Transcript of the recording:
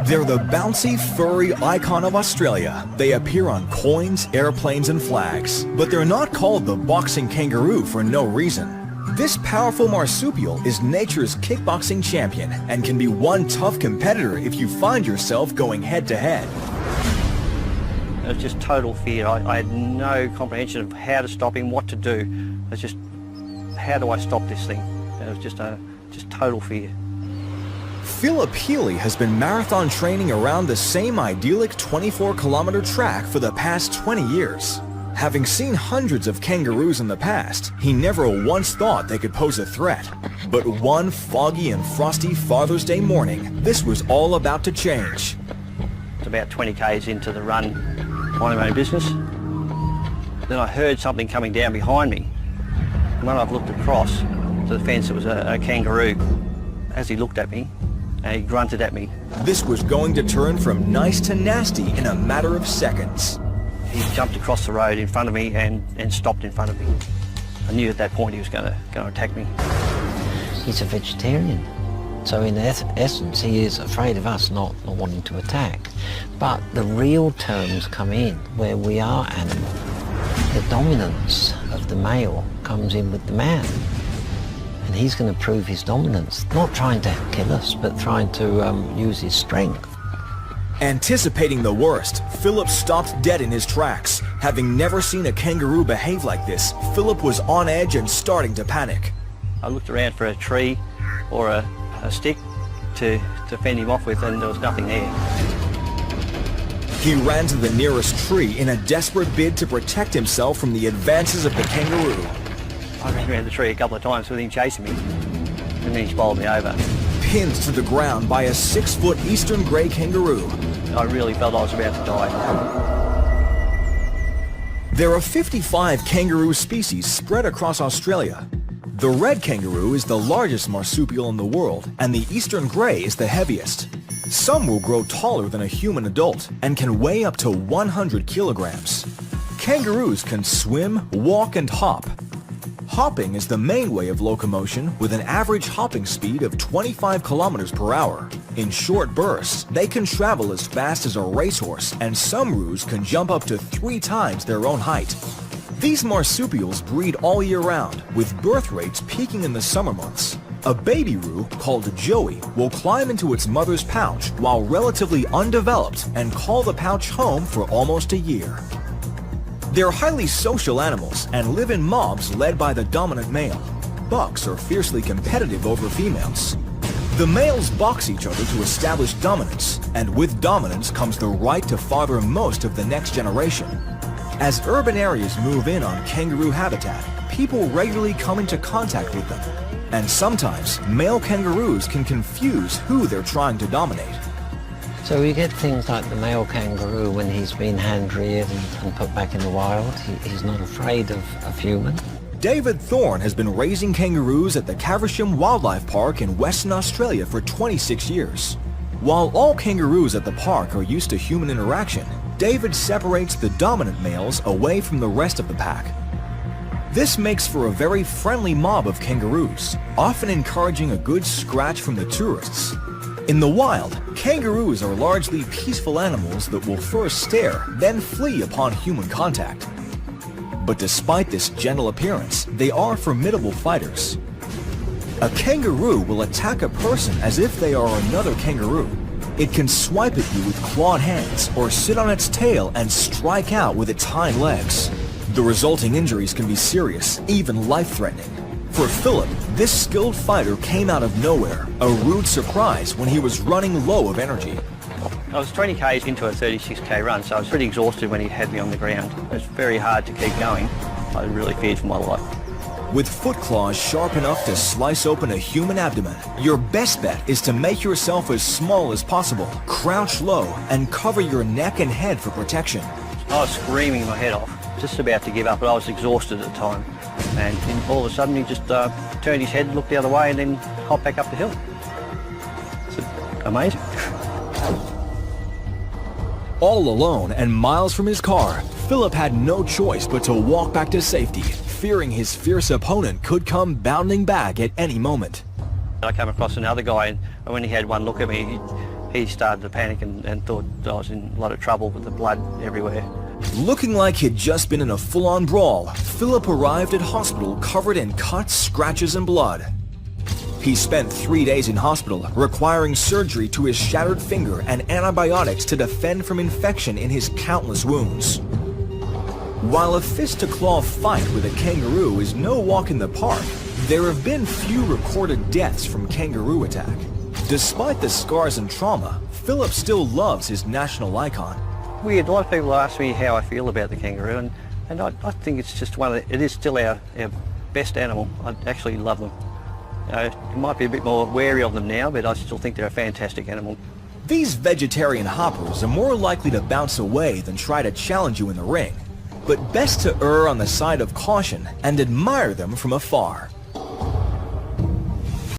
They're the bouncy, furry icon of Australia. They appear on coins, airplanes, and flags. But they're not called the boxing kangaroo for no reason. This powerful marsupial is nature's kickboxing champion and can be one tough competitor if you find yourself going head-to-head. It was just total fear. I had no comprehension of how to stop him, what to do. It was just, how do I stop this thing? It was just total fear. Philip Healy has been marathon training around the same idyllic 24-kilometer track for the past 20 years. Having seen hundreds of kangaroos in the past, he never once thought they could pose a threat. But one foggy and frosty Father's Day morning, this was all about to change. It's about 20 k's into the run, minding my own business. Then I heard something coming down behind me. And when I've looked across to the fence, it was a kangaroo. As he looked at me, and he grunted at me. This was going to turn from nice to nasty in a matter of seconds. He jumped across the road in front of me and stopped in front of me. I knew at that point he was going to attack me. He's a vegetarian, so in essence he is afraid of us not wanting to attack. But the real terms come in where we are animal. The dominance of the male comes in with the man. And he's going to prove his dominance, not trying to kill us, but trying to use his strength. Anticipating the worst, Philip stopped dead in his tracks. Having never seen a kangaroo behave like this, Philip was on edge and starting to panic. I looked around for a tree or a stick to fend him off with, and there was nothing there. He ran to the nearest tree in a desperate bid to protect himself from the advances of the kangaroo. I ran around the tree a couple of times with him chasing me, and then he bowled me over. Pinned to the ground by a 6-foot eastern grey kangaroo. I really felt I was about to die. There are 55 kangaroo species spread across Australia. The red kangaroo is the largest marsupial in the world, and the eastern grey is the heaviest. Some will grow taller than a human adult and can weigh up to 100 kilograms. Kangaroos can swim, walk, and hop. Hopping is the main way of locomotion with an average hopping speed of 25 kilometers per hour. In short bursts, they can travel as fast as a racehorse, and some roos can jump up to 3 times their own height. These marsupials breed all year round, with birth rates peaking in the summer months. A baby roo, called Joey, will climb into its mother's pouch while relatively undeveloped and call the pouch home for almost a year. They're highly social animals and live in mobs led by the dominant male. Bucks are fiercely competitive over females. The males box each other to establish dominance, and with dominance comes the right to father most of the next generation. As urban areas move in on kangaroo habitat, people regularly come into contact with them. And sometimes, male kangaroos can confuse who they're trying to dominate. So we get things like the male kangaroo when he's been hand-reared and put back in the wild. He's not afraid of human. David Thorne has been raising kangaroos at the Caversham Wildlife Park in Western Australia for 26 years. While all kangaroos at the park are used to human interaction, David separates the dominant males away from the rest of the pack. This makes for a very friendly mob of kangaroos, often encouraging a good scratch from the tourists. In the wild, kangaroos are largely peaceful animals that will first stare, then flee upon human contact. But despite this gentle appearance, they are formidable fighters. A kangaroo will attack a person as if they are another kangaroo. It can swipe at you with clawed hands or sit on its tail and strike out with its hind legs. The resulting injuries can be serious, even life-threatening. For Philip, this skilled fighter came out of nowhere, a rude surprise when he was running low of energy. I was 20 k's into a 36k run, so I was pretty exhausted when he had me on the ground. It was very hard to keep going. I really feared for my life. With foot claws sharp enough to slice open a human abdomen, your best bet is to make yourself as small as possible, crouch low, and cover your neck and head for protection. I was screaming my head off, just about to give up, but I was exhausted at the time. And then all of a sudden he just turned his head, looked the other way, and then hopped back up the hill. It's amazing. All alone and miles from his car, Philip had no choice but to walk back to safety, fearing his fierce opponent could come bounding back at any moment. I came across another guy, and when he had one look at me, he started to panic and thought I was in a lot of trouble with the blood everywhere. Looking like he'd just been in a full-on brawl, Philip arrived at hospital covered in cuts, scratches, and blood. He spent 3 days in hospital, requiring surgery to his shattered finger and antibiotics to defend from infection in his countless wounds. While a fist-to-claw fight with a kangaroo is no walk in the park, there have been few recorded deaths from kangaroo attack. Despite the scars and trauma, Philip still loves his national icon. Weird, a lot of people ask me how I feel about the kangaroo, and I think it's just it is still our best animal. I actually love them. I might be a bit more wary of them now, but I still think they're a fantastic animal. These vegetarian hoppers are more likely to bounce away than try to challenge you in the ring, but best to err on the side of caution and admire them from afar.